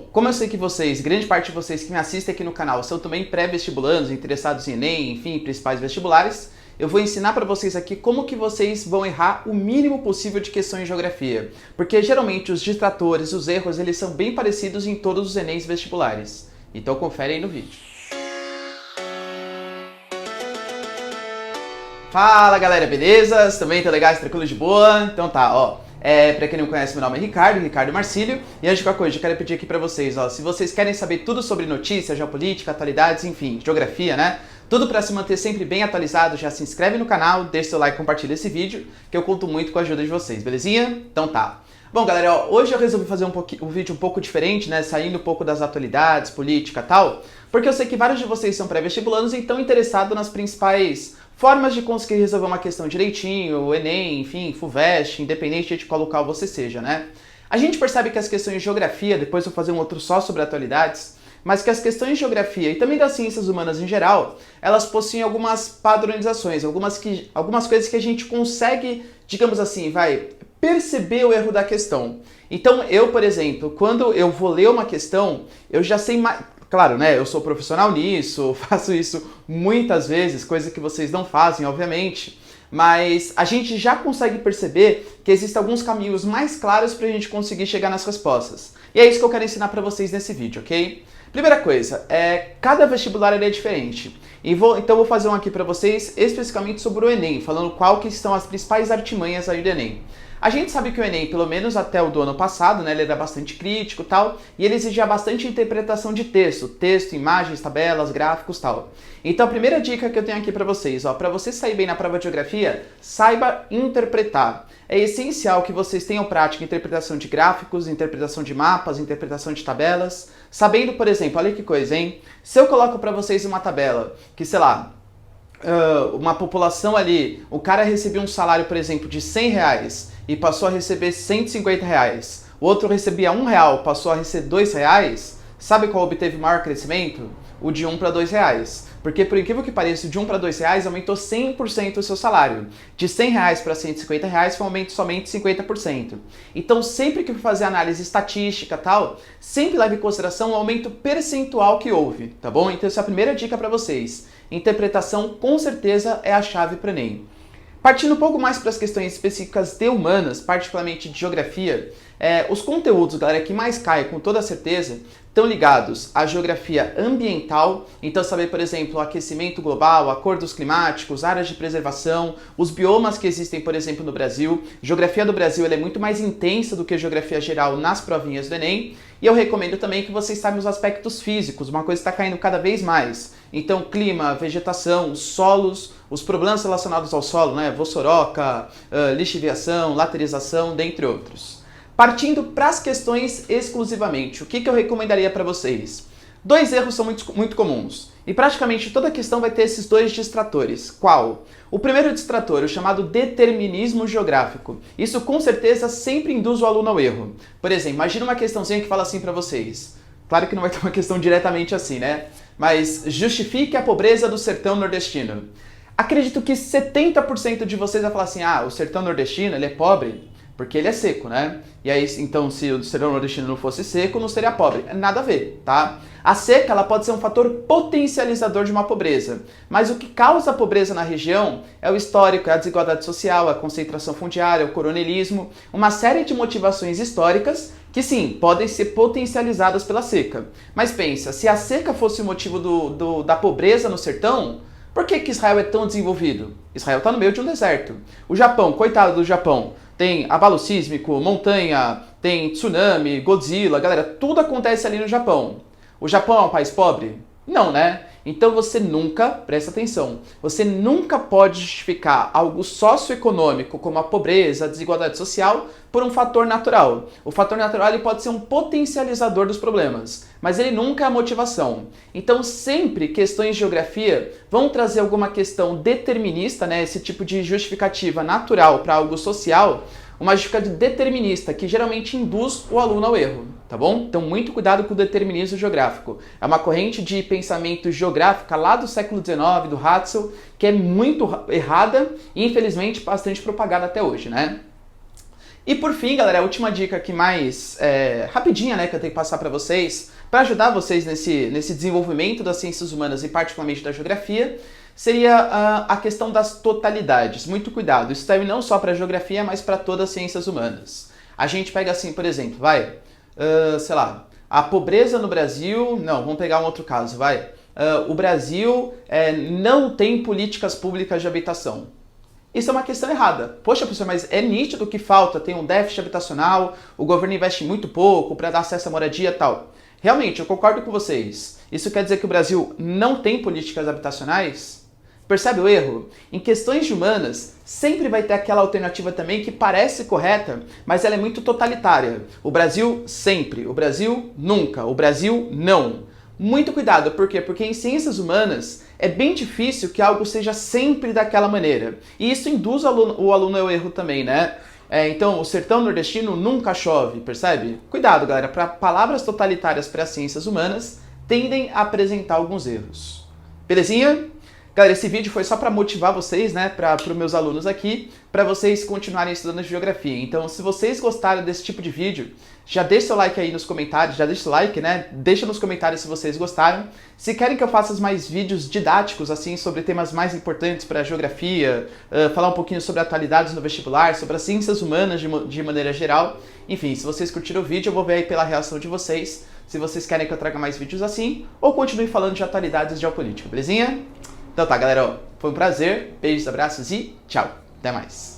Bom, como eu sei que vocês, grande parte de vocês que me assistem aqui no canal são também pré-vestibulandos, interessados em Enem, enfim, principais vestibulares, eu vou ensinar para vocês aqui como que vocês vão errar o mínimo possível de questões de geografia. Porque geralmente os distratores, os erros, eles são bem parecidos em todos os Enems vestibulares. Então confere aí no vídeo. Fala galera, beleza? Também tá legais, tranquilo de boa? Então tá, ó. Pra quem não me conhece, meu nome é Ricardo Marcílio, e antes de qualquer coisa, eu quero pedir aqui pra vocês, ó, se vocês querem saber tudo sobre notícias, geopolítica, atualidades, enfim, geografia, né? Tudo pra se manter sempre bem atualizado, já se inscreve no canal, deixa seu like e compartilha esse vídeo, que eu conto muito com a ajuda de vocês, belezinha? Então tá. Bom, galera, ó, hoje eu resolvi fazer um vídeo um pouco diferente, né, saindo um pouco das atualidades, política e tal, porque eu sei que vários de vocês são pré-vestibulandos e estão interessados nas principais formas de conseguir resolver uma questão direitinho, o Enem, enfim, FUVEST, independente de qual local você seja, né? A gente percebe que as questões de geografia, depois eu vou fazer um outro só sobre atualidades, mas que as questões de geografia e também das ciências humanas em geral, elas possuem algumas padronizações, algumas coisas que a gente consegue, digamos assim, perceber o erro da questão. Então eu, por exemplo, quando eu vou ler uma questão, eu já sei mais. Claro, né, eu sou profissional nisso, faço isso muitas vezes, coisa que vocês não fazem, obviamente, mas a gente já consegue perceber que existem alguns caminhos mais claros para a gente conseguir chegar nas respostas. E é isso que eu quero ensinar para vocês nesse vídeo, ok? Primeira coisa, cada vestibular é diferente. Então eu vou fazer um aqui para vocês especificamente sobre o Enem, falando qual que são as principais artimanhas aí do Enem. A gente sabe que o Enem, pelo menos até o do ano passado, né, ele era bastante crítico e tal, e ele exigia bastante interpretação de texto, imagens, tabelas, gráficos e tal. Então a primeira dica que eu tenho aqui para vocês, ó, para você sair bem na prova de geografia, saiba interpretar. É essencial que vocês tenham prática em interpretação de gráficos, interpretação de mapas, interpretação de tabelas, sabendo, por exemplo, olha que coisa, hein? Se eu coloco para vocês uma tabela que, sei lá, uma população ali, o cara recebia um salário, por exemplo, de R$100 e passou a receber R$150, o outro recebia R$1, passou a receber R$2, sabe qual obteve maior crescimento? O de 1 para R$2. Porque, por incrível que pareça, de 1 para R$2 aumentou 100% o seu salário. De R$100 para R$150 foi um aumento somente 50%. Então, sempre que for fazer análise estatística e tal, sempre leve em consideração o aumento percentual que houve, tá bom? Então, essa é a primeira dica para vocês. Interpretação, com certeza, é a chave para o Enem. Partindo um pouco mais para as questões específicas de humanas, particularmente de geografia, os conteúdos, galera, que mais caem com toda certeza estão ligados à geografia ambiental, então saber, por exemplo, o aquecimento global, acordos climáticos, áreas de preservação, os biomas que existem, por exemplo, no Brasil. Geografia do Brasil ela é muito mais intensa do que a geografia geral nas provinhas do Enem, e eu recomendo também que vocês saibam os aspectos físicos, uma coisa que está caindo cada vez mais. Então, clima, vegetação, solos, os problemas relacionados ao solo, né, vossoroca, lixiviação, laterização, dentre outros. Partindo para as questões exclusivamente, o que eu recomendaria para vocês? Dois erros são muito comuns, e praticamente toda questão vai ter esses dois distratores. Qual? O primeiro distrator, o chamado determinismo geográfico. Isso com certeza sempre induz o aluno ao erro. Por exemplo, imagina uma questãozinha que fala assim para vocês. Claro que não vai ter uma questão diretamente assim, né? Mas justifique a pobreza do sertão nordestino. Acredito que 70% de vocês vai falar assim, o sertão nordestino ele é pobre porque ele é seco, né? E aí, então, se o sertão nordestino não fosse seco, não seria pobre. Nada a ver, tá? A seca, ela pode ser um fator potencializador de uma pobreza. Mas o que causa a pobreza na região é o histórico, é a desigualdade social, a concentração fundiária, o coronelismo, uma série de motivações históricas que, sim, podem ser potencializadas pela seca. Mas pensa, se a seca fosse o motivo da pobreza no sertão, por que Israel é tão desenvolvido? Israel está no meio de um deserto. O Japão, coitado do Japão, tem abalo sísmico, montanha, tem tsunami, Godzilla, galera, tudo acontece ali no Japão. O Japão é um país pobre? Não, né? Então você nunca, presta atenção, você nunca pode justificar algo socioeconômico como a pobreza, a desigualdade social, por um fator natural. O fator natural ele pode ser um potencializador dos problemas, mas ele nunca é a motivação. Então sempre questões de geografia vão trazer alguma questão determinista, né, esse tipo de justificativa natural para algo social, uma justificativa determinista que geralmente induz o aluno ao erro, tá bom? Então muito cuidado com o determinismo geográfico. É uma corrente de pensamento geográfica lá do século XIX, do Hatzel, que é muito errada e infelizmente bastante propagada até hoje, né? E por fim, galera, a última dica aqui mais rapidinha, né, que eu tenho que passar para vocês, para ajudar vocês nesse desenvolvimento das ciências humanas e particularmente da geografia, seria a questão das totalidades. Muito cuidado, isso serve não só para a geografia, mas para todas as ciências humanas. A gente pega assim, por exemplo, sei lá, a pobreza no Brasil, não, vamos pegar um outro caso, o Brasil não tem políticas públicas de habitação. Isso é uma questão errada. Poxa, professor, mas é nítido que falta, tem um déficit habitacional, o governo investe muito pouco para dar acesso à moradia e tal. Realmente, eu concordo com vocês. Isso quer dizer que o Brasil não tem políticas habitacionais? Percebe o erro? Em questões de humanas, sempre vai ter aquela alternativa também que parece correta, mas ela é muito totalitária. O Brasil sempre, o Brasil nunca, o Brasil não. Muito cuidado, por quê? Porque em ciências humanas é bem difícil que algo seja sempre daquela maneira. E isso induz o aluno ao erro também, né? Então, o sertão nordestino nunca chove, percebe? Cuidado, galera, para palavras totalitárias para as ciências humanas tendem a apresentar alguns erros. Belezinha? Galera, esse vídeo foi só para motivar vocês, né, para os meus alunos aqui, para vocês continuarem estudando geografia. Então, se vocês gostaram desse tipo de vídeo, já deixa seu like aí nos comentários, já deixa o like, né? Deixa nos comentários se vocês gostaram. Se querem que eu faça mais vídeos didáticos, assim, sobre temas mais importantes para a geografia, falar um pouquinho sobre atualidades no vestibular, sobre as ciências humanas de maneira geral. Enfim, se vocês curtiram o vídeo, eu vou ver aí pela reação de vocês, se vocês querem que eu traga mais vídeos assim, ou continue falando de atualidades de geopolítica, belezinha? Então tá, galera, foi um prazer, beijos, abraços e tchau. Até mais.